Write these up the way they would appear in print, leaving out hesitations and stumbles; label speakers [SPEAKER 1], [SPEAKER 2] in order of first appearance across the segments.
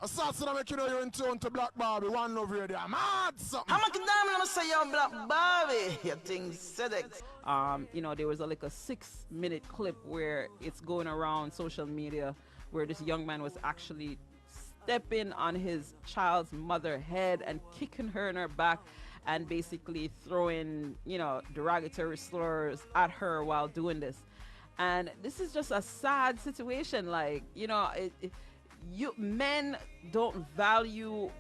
[SPEAKER 1] Assassin, I make you know you're in tune to Black Barbie, One Love Radio. Mad something.
[SPEAKER 2] I'm a diamond, I'm say yo Black Barbie. You think Sedex.
[SPEAKER 3] You know, there was like a 6-minute clip where it's going around social media where this young man was actually stepping on his child's mother head and kicking her in her back and basically throwing, you know, derogatory slurs at her while doing this. And this is just a sad situation. Like, you know, you men don't value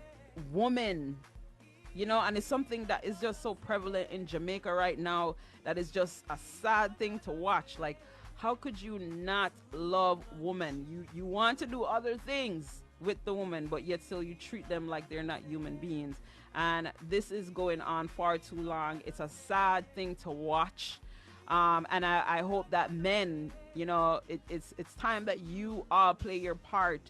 [SPEAKER 3] women, you know, and it's something that is just so prevalent in Jamaica right now that is just a sad thing to watch. Like, how could you not love women? You want to do other things with the woman, but yet still you treat them like they're not human beings. And this is going on far too long. It's a sad thing to watch. And I hope that men, you know, it's time that you all play your part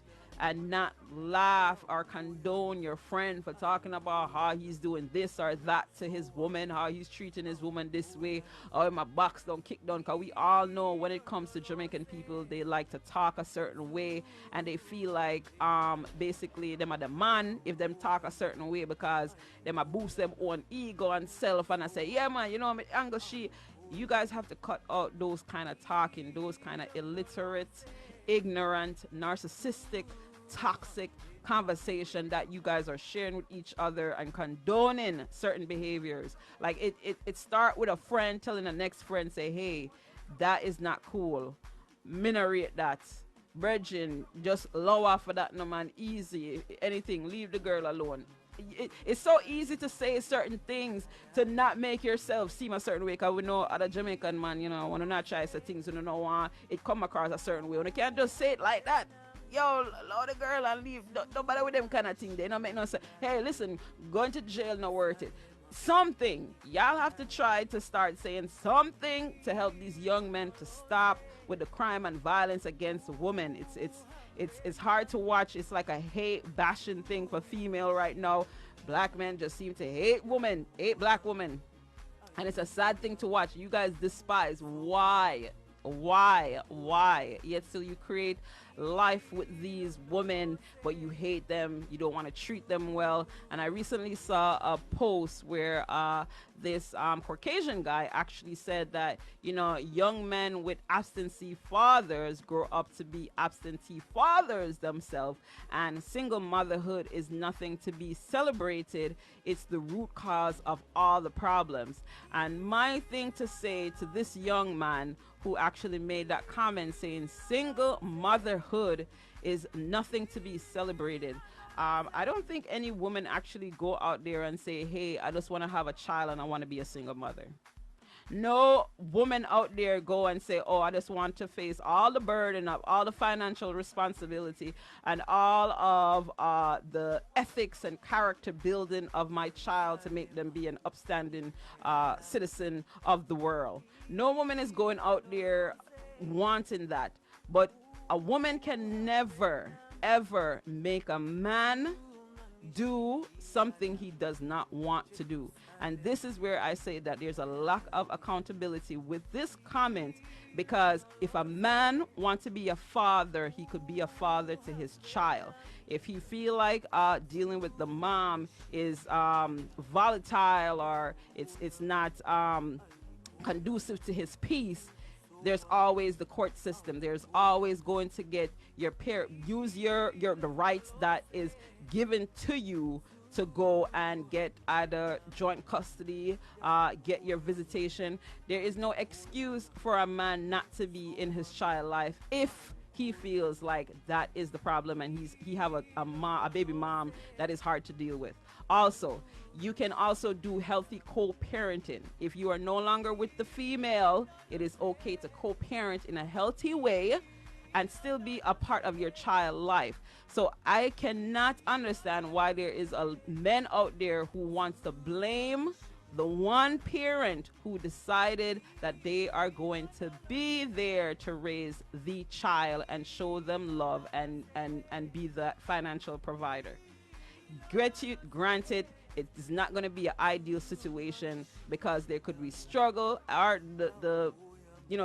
[SPEAKER 3] and not laugh or condone your friend for talking about how he's doing this or that to his woman, how he's treating his woman this way, or my box don't kick down. Because we all know when it comes to Jamaican people, they like to talk a certain way and they feel like basically them are the man if them talk a certain way because them a boost them own ego and self. And I say, yeah man, you know, me angle she. You guys have to cut out those kind of talking, those kind of illiterate, ignorant, narcissistic, toxic conversation that you guys are sharing with each other and condoning certain behaviors. Like it start with a friend telling the next friend, say, hey, that is not cool. Minorate that. Bridging, just lower for that no man, easy. Anything, leave the girl alone. It's so easy to say certain things to not make yourself seem a certain way, because we know other Jamaican man, you know, when you not try to say things you don't want it come across a certain way. And you can't just say it like that. Yo, allow the girl and leave. Don't bother with them kind of thing. They don't make no sense. Hey, listen, going to jail not worth it. Something. Y'all have to try to start saying something to help these young men to stop with the crime and violence against women. It's hard to watch. It's like a hate bashing thing for female right now. Black men just seem to hate women, hate black women. And it's a sad thing to watch. You guys despise. Why? Yet still you create life with these women, but you hate them, you don't want to treat them well. And I recently saw a post where this Caucasian guy actually said that, you know, young men with absentee fathers grow up to be absentee fathers themselves, and single motherhood is nothing to be celebrated. It's the root cause of all the problems. And my thing to say to this young man who actually made that comment saying single motherhood is nothing to be celebrated. I don't think any woman actually go out there and say, hey, I just want to have a child and I want to be a single mother. No woman out there go and say, oh, I just want to face all the burden of all the financial responsibility and all of the ethics and character building of my child to make them be an upstanding citizen of the world. No woman is going out there wanting that. But a woman can never, ever make a man do something he does not want to do. And this is where I say that there's a lack of accountability with this comment, because if a man wants to be a father, he could be a father to his child. If he feel like dealing with the mom is volatile or it's not conducive to his peace, there's always the court system. There's always going to get your use the rights that is given to you to go and get either joint custody, get your visitation. There is no excuse for a man not to be in his child life if he feels like that is the problem and he have a baby mom that is hard to deal with. Also, you can also do healthy co-parenting. If you are no longer with the female, it is okay to co-parent in a healthy way and still be a part of your child life. So I cannot understand why there is a men out there who wants to blame the one parent who decided that they are going to be there to raise the child and show them love and be the financial provider. Granted, it is not going to be an ideal situation because there could be struggle or the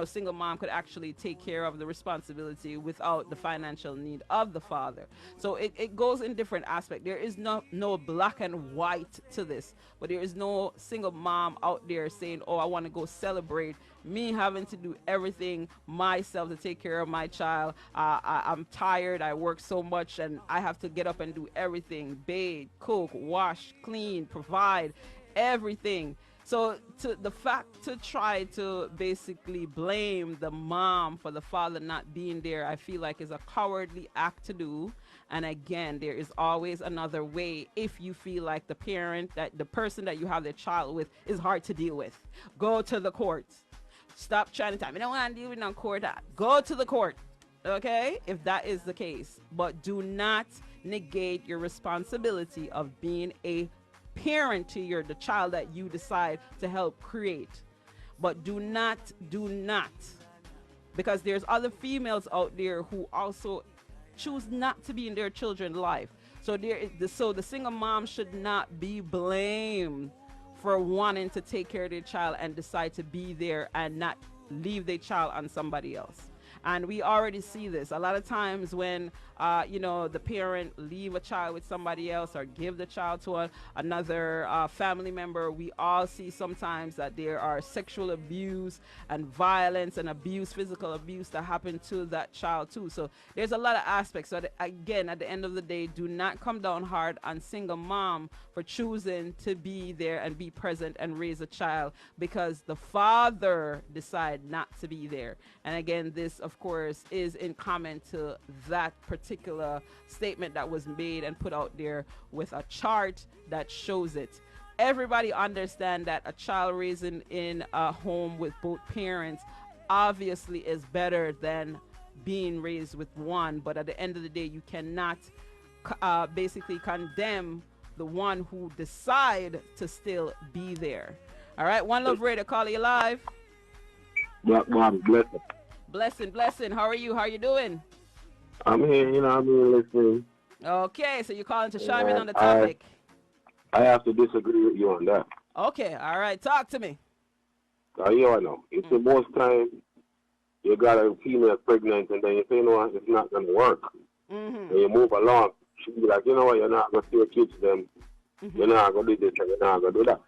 [SPEAKER 3] single mom could actually take care of the responsibility without the financial need of the father. So it goes in different aspects. There is no black and white to this, but there is no single mom out there saying, oh, I want to go celebrate me having to do everything myself to take care of my child. I'm tired, I work so much, and I have to get up and do everything: bathe, cook, wash, clean, provide everything. So to the fact to try to basically blame the mom for the father not being there, I feel like is a cowardly act to do. And again, there is always another way. If you feel like the parent, that the person that you have the child with is hard to deal with, go to the courts. Stop trying to tell me, I don't want to deal with no court. Go to the court, okay, if that is the case. But do not negate your responsibility of being a parent to the child that you decide to help create. But do not, because there's other females out there who also choose not to be in their children's life. So the single mom should not be blamed for wanting to take care of their child and decide to be there and not leave their child on somebody else. And we already see this a lot of times when the parent leave a child with somebody else or give the child to another family member. We all see sometimes that there are sexual abuse and violence and abuse, physical abuse, that happen to that child too. So there's a lot of aspects. So again, at the end of the day, do not come down hard on single mom for choosing to be there and be present and raise a child because the father decided not to be there. And again, this of course is in comment to that particular statement that was made and put out there with a chart that shows it. Everybody understand that a child raising in a home with both parents obviously is better than being raised with one, but at the end of the day, you cannot basically condemn the one who decide to still be there. All right, One Love Radio, call you live.
[SPEAKER 4] Black Bobby,
[SPEAKER 3] Blessing. How are you? How are you doing?
[SPEAKER 4] I'm here, I'm listening.
[SPEAKER 3] Okay, so you're calling to chime in on the topic.
[SPEAKER 4] I have to disagree with you on that.
[SPEAKER 3] Okay, all right, talk to me.
[SPEAKER 4] I know. It's the most time you got a female pregnant and then you say, no, it's not going to work. And you move along. She'll be like, you know what, you're not going to see your kids them. You're not going to do this and you're not going to do that.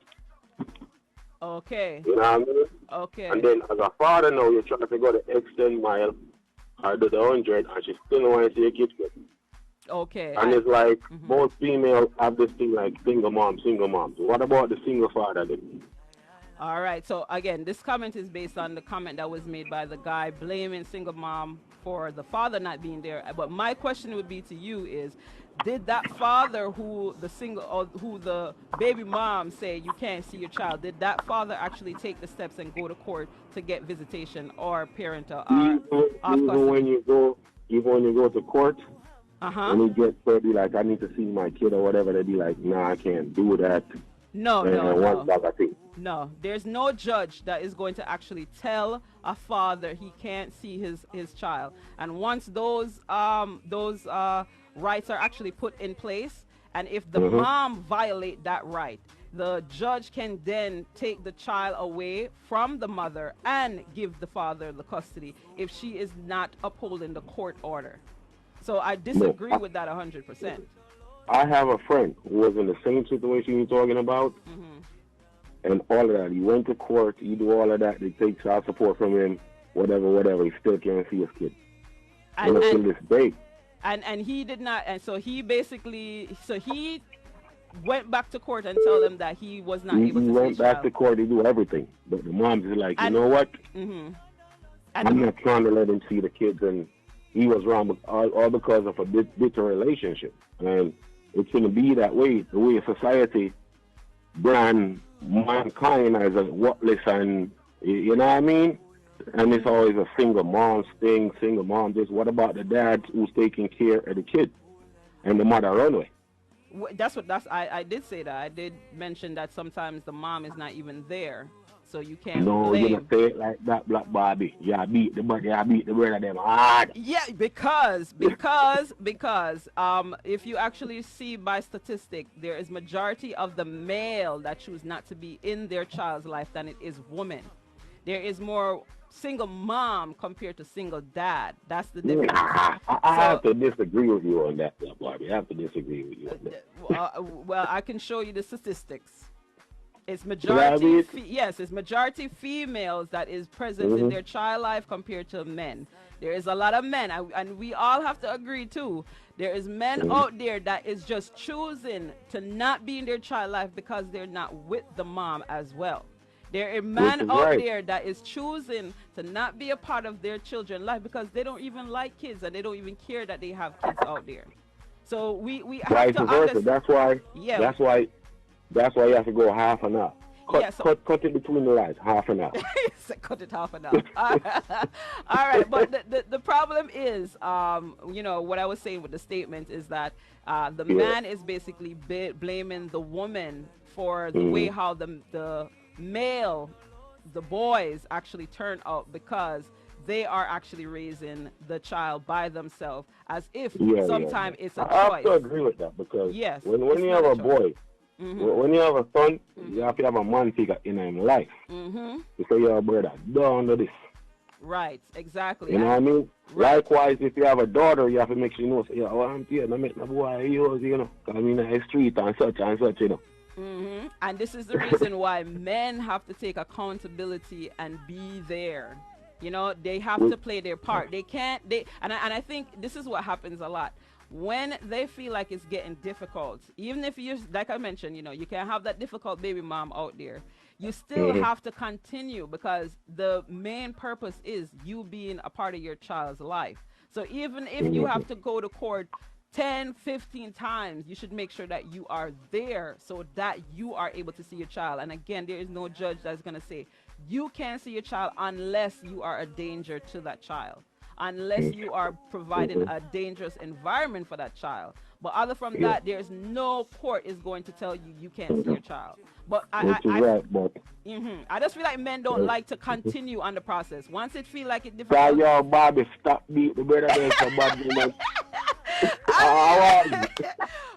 [SPEAKER 3] Okay.
[SPEAKER 4] You know what I mean?
[SPEAKER 3] Okay.
[SPEAKER 4] And then as a father now, you're trying to go the extra mile or do the 100 and she still don't want to see your kids get.
[SPEAKER 3] Okay.
[SPEAKER 4] And it's like most females have this thing like single mom. What about the single father then?
[SPEAKER 3] All right. So again, this comment is based on the comment that was made by the guy blaming single mom for the father not being there. But my question would be to you is, did that father who the baby mom say you can't see your child, did that father actually take the steps and go to court to get visitation or parental
[SPEAKER 4] even when you go to court, when you get there, be like, I need to see my kid or whatever, they be like, nah, I can't do that.
[SPEAKER 3] No. No, there's no judge that is going to actually tell a father he can't see his child. And once those rights are actually put in place, and if the mom violate that right, the judge can then take the child away from the mother and give the father the custody if she is not upholding the court order. So I disagree with that 100%.
[SPEAKER 4] I have a friend who was in the same situation you're talking about, and all of that. He went to court, he do all of that, they take child support from him, whatever, he still can't see his kid. And until this day.
[SPEAKER 3] And he did not, and so he went back to court and tell them that he was not able to see his child. He went back
[SPEAKER 4] to court, he do everything. But the mom's is like, you know what? I'm not trying to let him see the kids, and he was wrong, all because of a bitter relationship. And it's going to be that way, the way society brand mankind as a worthless, and you know what I mean? And it's always a single mom thing, single mom this. What about the dad who's taking care of the kid and the mother run away?
[SPEAKER 3] I did say that. I did mention that sometimes the mom is not even there. So you can't
[SPEAKER 4] No,
[SPEAKER 3] blame.
[SPEAKER 4] you don't say it like that, Black Barbie. Yeah, beat the brother them hard.
[SPEAKER 3] Yeah, because if you actually see by statistic, there is majority of the male that choose not to be in their child's life than it is women. There is more single mom compared to single dad. That's the difference.
[SPEAKER 4] I have to disagree with you on that, Barbie. I have to disagree with you on that.
[SPEAKER 3] Well, I can show you the statistics. It's majority, yes, it's majority females that is present in their child life compared to men. There is a lot of men, and we all have to agree too. There is men out there that is just choosing to not be in their child life because they're not with the mom as well. There are men out there that is choosing to not be a part of their children's life because they don't even like kids and they don't even care that they have kids out there. So we have to understand.
[SPEAKER 4] That's why you have to go half an hour. Cut it between the lines, half an hour.
[SPEAKER 3] Cut it half an hour. All right, but the problem is, you know, what I was saying with the statement is that the man is basically blaming the woman for the way how the male, the boys actually turn out because they are actually raising the child by themselves, as if sometimes it's a choice.
[SPEAKER 4] I have to agree with that because when you have a boy, when you have a son, you have to have a man figure in his life. Because you're a brother, don't do this.
[SPEAKER 3] Right, exactly.
[SPEAKER 4] You know what I mean? Right. Likewise, if you have a daughter, you have to make sure you know, say, oh, I'm here, I make my boy yours, you know, because I'm in the street and such, you know.
[SPEAKER 3] And this is the reason why men have to take accountability and be there. You know, they have to play their part. They can't, and I think this is what happens a lot. When they feel like it's getting difficult, even if you, like I mentioned, you know, you can have that difficult baby mom out there, you still have to continue because the main purpose is you being a part of your child's life. So even if you have to go to court 10, 15 times, you should make sure that you are there so that you are able to see your child. And again, there is no judge that's going to say you can't see your child unless you are a danger to that child, unless you are providing a dangerous environment for that child. But other from that, there's no court is going to tell you you can't see your child. But I just feel like men don't like to continue on the process. Once it feel like it difficult.
[SPEAKER 4] Yo, Barbie, stop beat the brother there so bad, you know.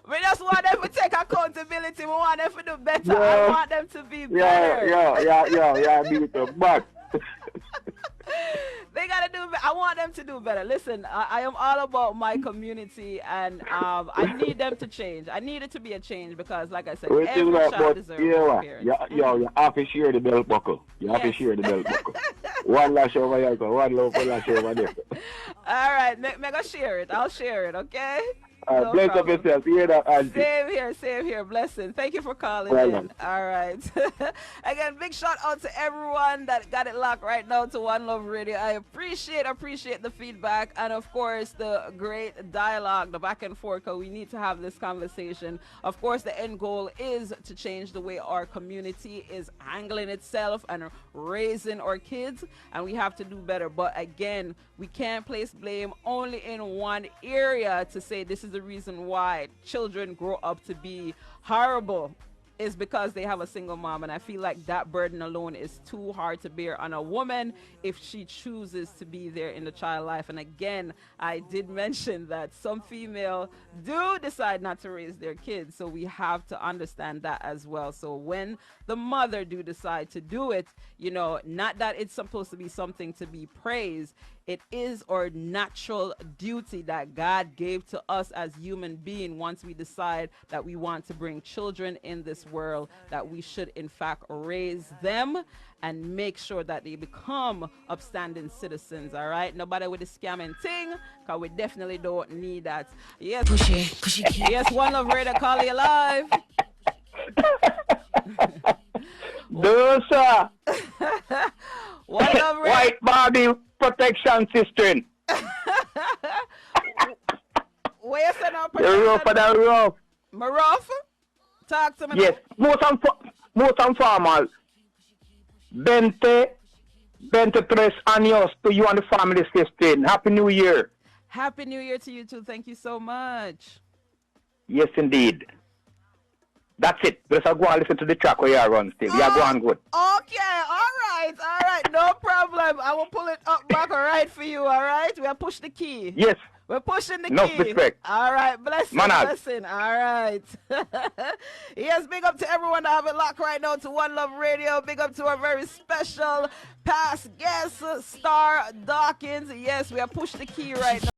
[SPEAKER 3] We just want them to take accountability. We want them to do better. I want them to be better.
[SPEAKER 4] Yeah, beat the butt.
[SPEAKER 3] They gotta do. I want them to do better. Listen, I am all about my community, and I need them to change. I need it to be a change because, like I said, every child deserves a parent.
[SPEAKER 4] You have to share the belt buckle. You have to share the belt buckle. One lash over here, one lash over there.
[SPEAKER 3] All right, mega share it. I'll share it. Okay.
[SPEAKER 4] No bless up yourself. You hear that, Auntie?
[SPEAKER 3] Same here. Blessing. Thank you for calling in. All right. Again, big shout out to everyone that got it locked right now to One Love Radio. I appreciate the feedback and, of course, the great dialogue, the back and forth, because we need to have this conversation. Of course, the end goal is to change the way our community is handling itself and raising our kids, and we have to do better. But again, we can't place blame only in one area to say this is the reason why children grow up to be horrible is because they have a single mom. And I feel like that burden alone is too hard to bear on a woman if she chooses to be there in the child life. And again, I did mention that some female do decide not to raise their kids, so we have to understand that as well. So when the mother do decide to do it, you know, not that it's supposed to be something to be praised, it is our natural duty that God gave to us as human beings once we decide that we want to bring children in this world, that we should in fact raise them and make sure that they become upstanding citizens. All right, nobody with the scamming thing, because we definitely don't need that. Yes, pushy. Yes, One Love Radio, call you live.
[SPEAKER 5] Do sir.
[SPEAKER 3] One Love Radio.
[SPEAKER 5] White Barbie protection system.
[SPEAKER 3] Where you send out
[SPEAKER 5] protection? The rough and the rough.
[SPEAKER 3] My rough? Talk to me.
[SPEAKER 5] Yes, most and formal. 23 años to you and the family system. Happy New Year.
[SPEAKER 3] Happy New Year to you too. Thank you so much.
[SPEAKER 5] Yes, indeed. That's it. Just go and listen to the track where you run still. You're going good.
[SPEAKER 3] Okay, all right, no problem. I will pull it up back right for you, all right? We are push the key.
[SPEAKER 5] Yes.
[SPEAKER 3] We're pushing the
[SPEAKER 5] No
[SPEAKER 3] key.
[SPEAKER 5] respect.
[SPEAKER 3] All right, blessing,
[SPEAKER 5] Manal.
[SPEAKER 3] blessing. All right. Yes, big up to everyone that have it locked right now to One Love Radio. Big up to our very special past guest, Star Dawkins. Yes, we are push the key right now.